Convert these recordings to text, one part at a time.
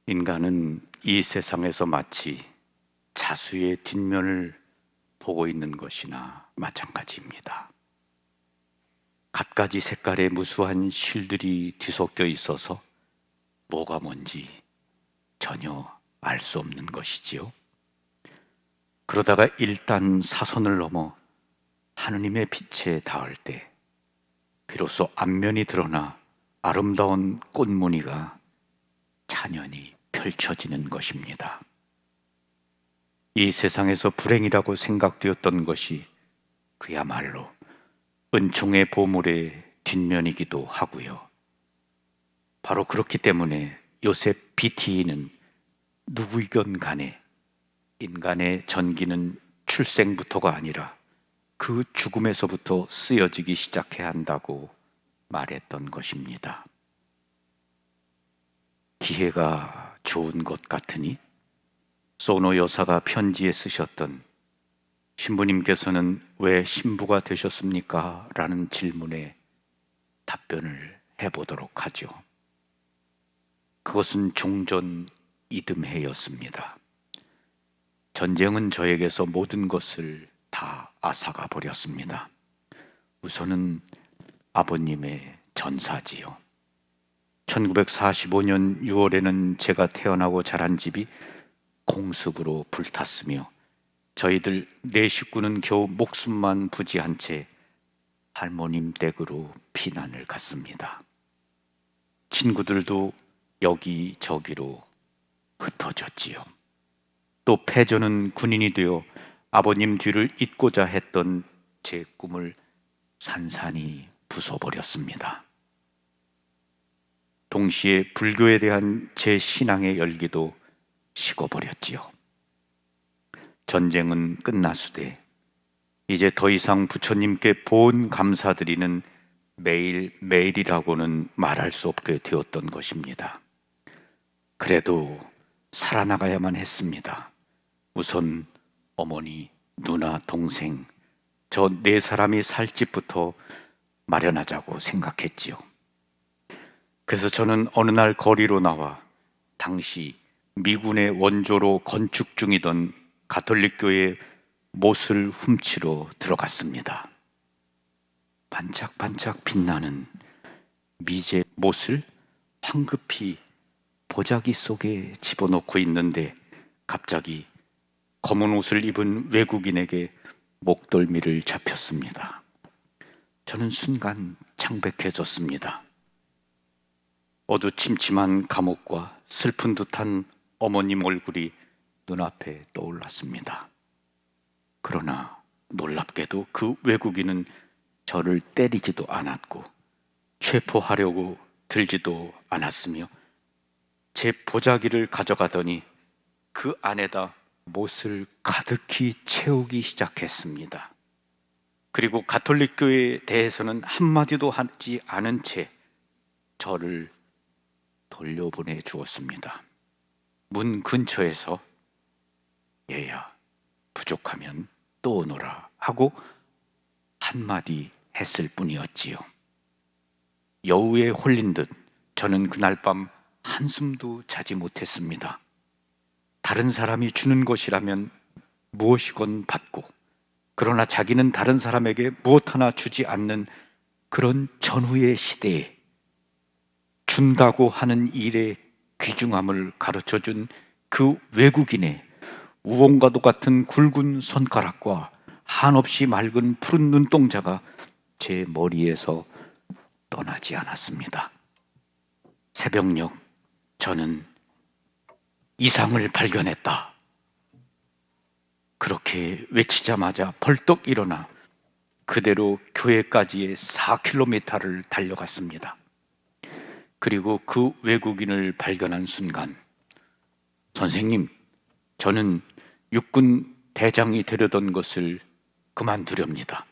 인간은 이 세상에서 마치 자수의 뒷면을 보고 있는 것이나 마찬가지입니다. 갖가지 색깔의 무수한 실들이 뒤섞여 있어서 뭐가 뭔지 전혀 알 수 없는 것이지요. 그러다가 일단 사선을 넘어 하느님의 빛에 닿을 때 비로소 앞면이 드러나 아름다운 꽃무늬가 찬연히 펼쳐지는 것입니다. 이 세상에서 불행이라고 생각되었던 것이 그야말로 은총의 보물의 뒷면이기도 하고요. 바로 그렇기 때문에 요셉 BT는 누구이건 간에 인간의 전기는 출생부터가 아니라 그 죽음에서부터 쓰여지기 시작해야 한다고 말했던 것입니다. 기회가 좋은 것 같으니 소노 여사가 편지에 쓰셨던 신부님께서는 왜 신부가 되셨습니까? 라는 질문에 답변을 해보도록 하죠. 그것은 종전 이듬해였습니다. 전쟁은 저에게서 모든 것을 다 앗아가 버렸습니다. 우선은 아버님의 전사지요. 1945년 6월에는 제가 태어나고 자란 집이 공습으로 불탔으며 저희들 네 식구는 겨우 목숨만 부지한 채 할머님 댁으로 피난을 갔습니다. 친구들도 여기저기로 흩어졌지요. 또 패전은 군인이 되어 아버님 뒤를 잇고자 했던 제 꿈을 산산이 부숴버렸습니다. 동시에 불교에 대한 제 신앙의 열기도 식어버렸지요. 전쟁은 끝났으되 이제 더 이상 부처님께 보온 감사드리는 매일매일이라고는 말할 수 없게 되었던 것입니다. 그래도 살아나가야만 했습니다. 우선 어머니, 누나, 동생 저 네 사람이 살 집부터 마련하자고 생각했지요. 그래서 저는 어느 날 거리로 나와 당시 미군의 원조로 건축 중이던 가톨릭 교회 못을 훔치러 들어갔습니다. 반짝반짝 빛나는 미제 못을 황급히 보자기 속에 집어넣고 있는데 갑자기 검은 옷을 입은 외국인에게 목덜미를 잡혔습니다. 저는 순간 창백해졌습니다. 어두침침한 감옥과 슬픈 듯한 어머님 얼굴이 눈앞에 떠올랐습니다. 그러나 놀랍게도 그 외국인은 저를 때리지도 않았고 체포하려고 들지도 않았으며 제 보자기를 가져가더니 그 안에다 못을 가득히 채우기 시작했습니다. 그리고 가톨릭 교회에 대해서는 한마디도 하지 않은 채 저를 돌려보내 주었습니다. 문 근처에서 얘야, 부족하면 또 오너라 하고 한마디 했을 뿐이었지요. 여우에 홀린 듯 저는 그날 밤 한숨도 자지 못했습니다. 다른 사람이 주는 것이라면 무엇이건 받고, 그러나 자기는 다른 사람에게 무엇 하나 주지 않는 그런 전후의 시대에 준다고 하는 일의 귀중함을 가르쳐준 그 외국인의 우엉과도 같은 굵은 손가락과 한없이 맑은 푸른 눈동자가 제 머리에서 떠나지 않았습니다. 새벽녘 저는 이상을 발견했다. 그렇게 외치자마자 벌떡 일어나 그대로 교회까지의 4km를 달려갔습니다. 그리고 그 외국인을 발견한 순간, 선생님, 저는 육군 대장이 되려던 것을 그만두렵니다.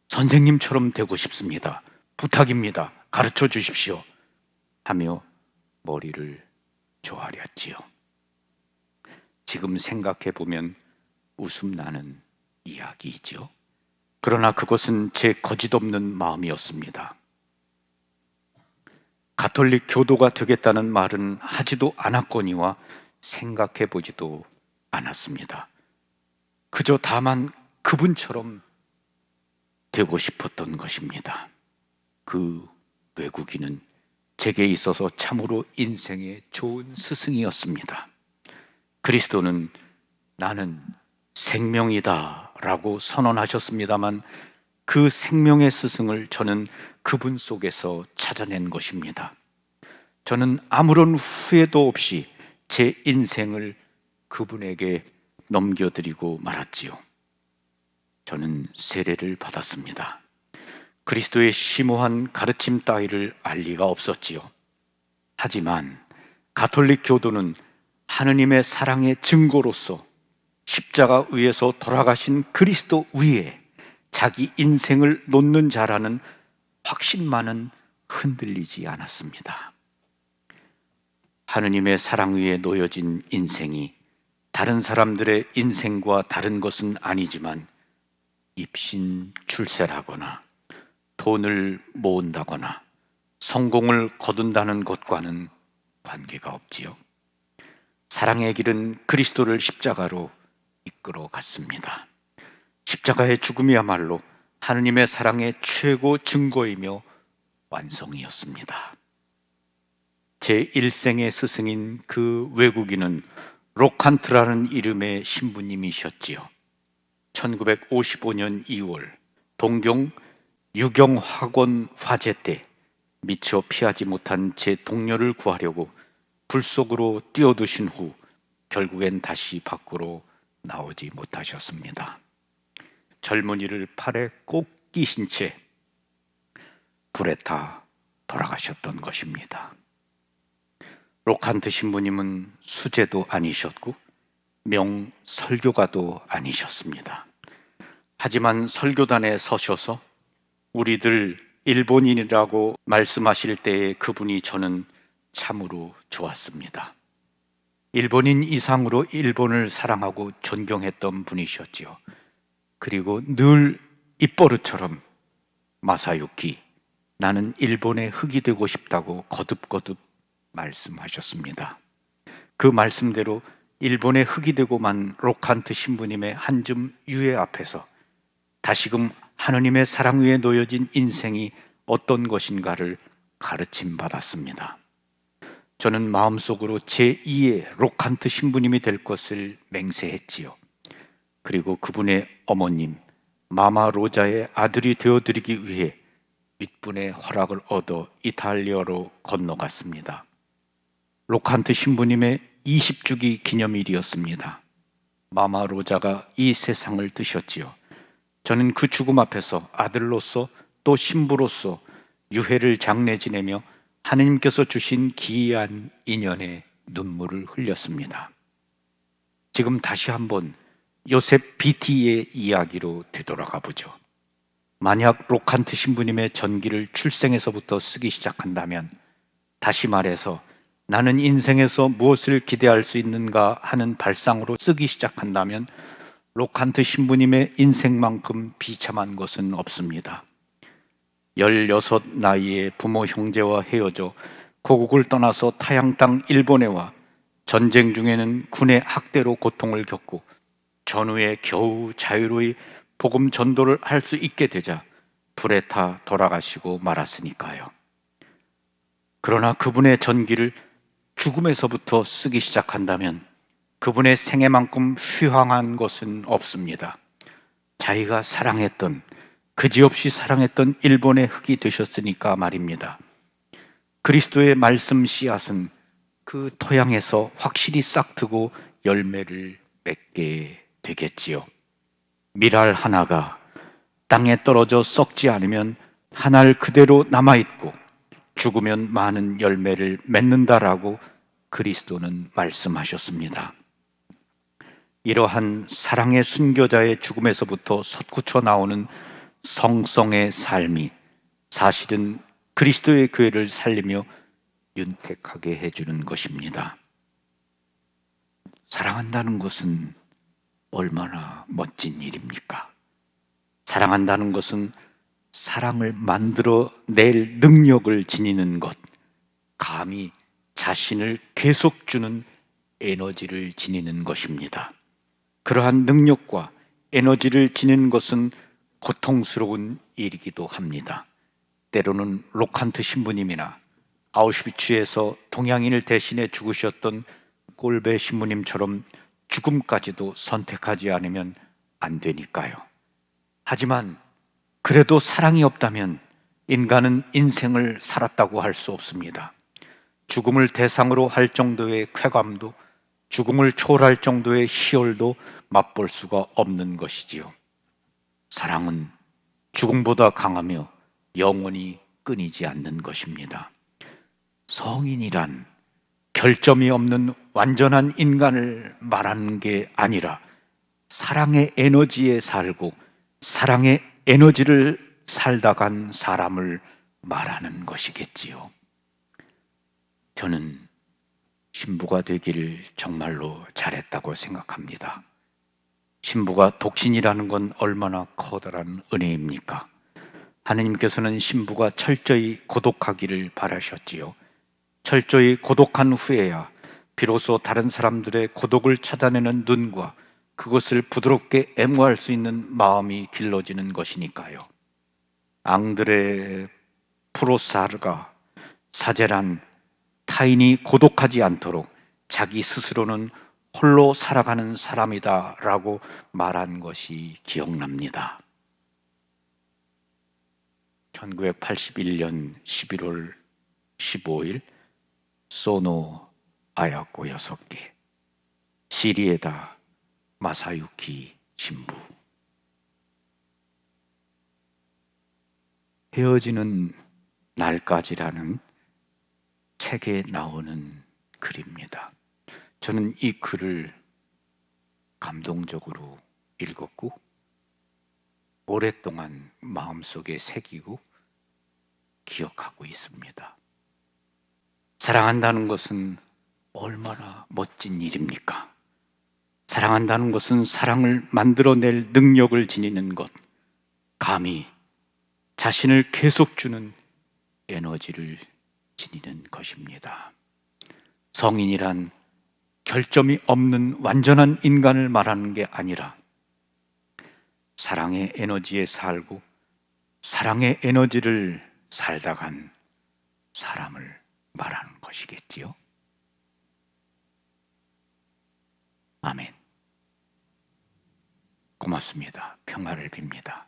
선생님처럼 되고 싶습니다. 부탁입니다. 가르쳐 주십시오. 하며 머리를 조아렸지요. 지금 생각해 보면 웃음 나는 이야기이죠. 그러나 그것은 제 거짓없는 마음이었습니다. 가톨릭 교도가 되겠다는 말은 하지도 않았거니와 생각해 보지도 않았습니다. 그저 다만 그분처럼 되고 싶었던 것입니다. 그 외국인은 제게 있어서 참으로 인생의 좋은 스승이었습니다. 그리스도는 나는 생명이다 라고 선언하셨습니다만 그 생명의 스승을 저는 그분 속에서 찾아낸 것입니다. 저는 아무런 후회도 없이 제 인생을 그분에게 넘겨드리고 말았지요. 저는 세례를 받았습니다. 그리스도의 심오한 가르침 따위를 알 리가 없었지요. 하지만 가톨릭 교도는 하느님의 사랑의 증거로서 십자가 위에서 돌아가신 그리스도 위에 자기 인생을 놓는 자라는 확신만은 흔들리지 않았습니다. 하느님의 사랑 위에 놓여진 인생이 다른 사람들의 인생과 다른 것은 아니지만 입신 출세라거나 돈을 모은다거나 성공을 거둔다는 것과는 관계가 없지요. 사랑의 길은 그리스도를 십자가로 이끌어 갔습니다. 십자가의 죽음이야말로 하느님의 사랑의 최고 증거이며 완성이었습니다. 제 일생의 스승인 그 외국인은 로칸트라는 이름의 신부님이셨지요. 1955년 2월 동경 유경학원 화재 때 미처 피하지 못한 제 동료를 구하려고 불 속으로 뛰어드신 후 결국엔 다시 밖으로 나오지 못하셨습니다. 젊은이를 팔에 꼭 끼신 채 불에 타 돌아가셨던 것입니다. 로칸트 신부님은 수제도 아니셨고 명 설교가도 아니셨습니다. 하지만 설교단에 서셔서 우리들 일본인이라고 말씀하실 때에 그분이 저는 참으로 좋았습니다. 일본인 이상으로 일본을 사랑하고 존경했던 분이셨지요. 그리고 늘 입버릇처럼 마사유키, 나는 일본의 흑이 되고 싶다고 거듭거듭 말씀하셨습니다. 그 말씀대로 일본의 흑이 되고만 로칸트 신부님의 한 줌 유해 앞에서 다시금 하느님의 사랑 위에 놓여진 인생이 어떤 것인가를 가르침 받았습니다. 저는 마음속으로 제2의 로칸트 신부님이 될 것을 맹세했지요. 그리고 그분의 어머님 마마 로자의 아들이 되어드리기 위해 윗분의 허락을 얻어 이탈리아로 건너갔습니다. 로칸트 신부님의 20주기 기념일이었습니다. 마마 로자가 이 세상을 뜨셨지요. 저는 그 죽음 앞에서 아들로서 또 신부로서 유해를 장례 지내며 하느님께서 주신 기이한 인연에 눈물을 흘렸습니다. 지금 다시 한번 요셉 비티의 이야기로 되돌아가 보죠. 만약 로칸트 신부님의 전기를 출생에서부터 쓰기 시작한다면, 다시 말해서 나는 인생에서 무엇을 기대할 수 있는가 하는 발상으로 쓰기 시작한다면 로칸트 신부님의 인생만큼 비참한 것은 없습니다. 16 나이에 부모 형제와 헤어져 고국을 떠나서 타양 땅 일본에 와 전쟁 중에는 군의 학대로 고통을 겪고 전후에 겨우 자유로이 복음 전도를 할 수 있게 되자 불에 타 돌아가시고 말았으니까요. 그러나 그분의 전기를 죽음에서부터 쓰기 시작한다면 그분의 생애만큼 휘황한 것은 없습니다. 자기가 사랑했던, 그지없이 사랑했던 일본의 흑이 되셨으니까 말입니다. 그리스도의 말씀 씨앗은 그 토양에서 확실히 싹트고 열매를 맺게 되겠지요. 밀알 하나가 땅에 떨어져 썩지 않으면 한 알 그대로 남아있고 죽으면 많은 열매를 맺는다라고 그리스도는 말씀하셨습니다. 이러한 사랑의 순교자의 죽음에서부터 솟구쳐 나오는 성성의 삶이 사실은 그리스도의 교회를 살리며 윤택하게 해주는 것입니다. 사랑한다는 것은 얼마나 멋진 일입니까? 사랑한다는 것은 사랑을 만들어 낼 능력을 지니는 것, 감히 자신을 계속 주는 에너지를 지니는 것입니다. 그러한 능력과 에너지를 지니는 것은 고통스러운 일이기도 합니다. 때로는 로칸트 신부님이나 아우슈비츠에서 동양인을 대신해 죽으셨던 꼴베 신부님처럼 죽음까지도 선택하지 않으면 안 되니까요. 하지만 그래도 사랑이 없다면 인간은 인생을 살았다고 할 수 없습니다. 죽음을 대상으로 할 정도의 쾌감도, 죽음을 초월할 정도의 희열도 맛볼 수가 없는 것이지요. 사랑은 죽음보다 강하며 영원히 끊이지 않는 것입니다. 성인이란 결점이 없는 완전한 인간을 말하는 게 아니라 사랑의 에너지에 살고 사랑의 에너지를 살다 간 사람을 말하는 것이겠지요. 저는 신부가 되기를 정말로 잘했다고 생각합니다. 신부가 독신이라는 건 얼마나 커다란 은혜입니까? 하느님께서는 신부가 철저히 고독하기를 바라셨지요. 철저히 고독한 후에야 비로소 다른 사람들의 고독을 찾아내는 눈과 그것을 부드럽게 애무할 수 있는 마음이 길러지는 것이니까요. 앙드레 프로사르가 사제란 타인이 고독하지 않도록 자기 스스로는 홀로 살아가는 사람이다 라고 말한 것이 기억납니다. 1981년 11월 15일 소노 아야코 6개, 시리에다 마사유키 신부. 헤어지는 날까지라는 책에 나오는 글입니다. 저는 이 글을 감동적으로 읽었고 오랫동안 마음속에 새기고 기억하고 있습니다. 사랑한다는 것은 얼마나 멋진 일입니까? 사랑한다는 것은 사랑을 만들어낼 능력을 지니는 것, 감히 자신을 계속 주는 에너지를 지니는 것입니다. 성인이란 결점이 없는 완전한 인간을 말하는 게 아니라 사랑의 에너지에 살고 사랑의 에너지를 살다 간 사람을 말하는 것이겠지요. 아멘. 고맙습니다. 평화를 빕니다.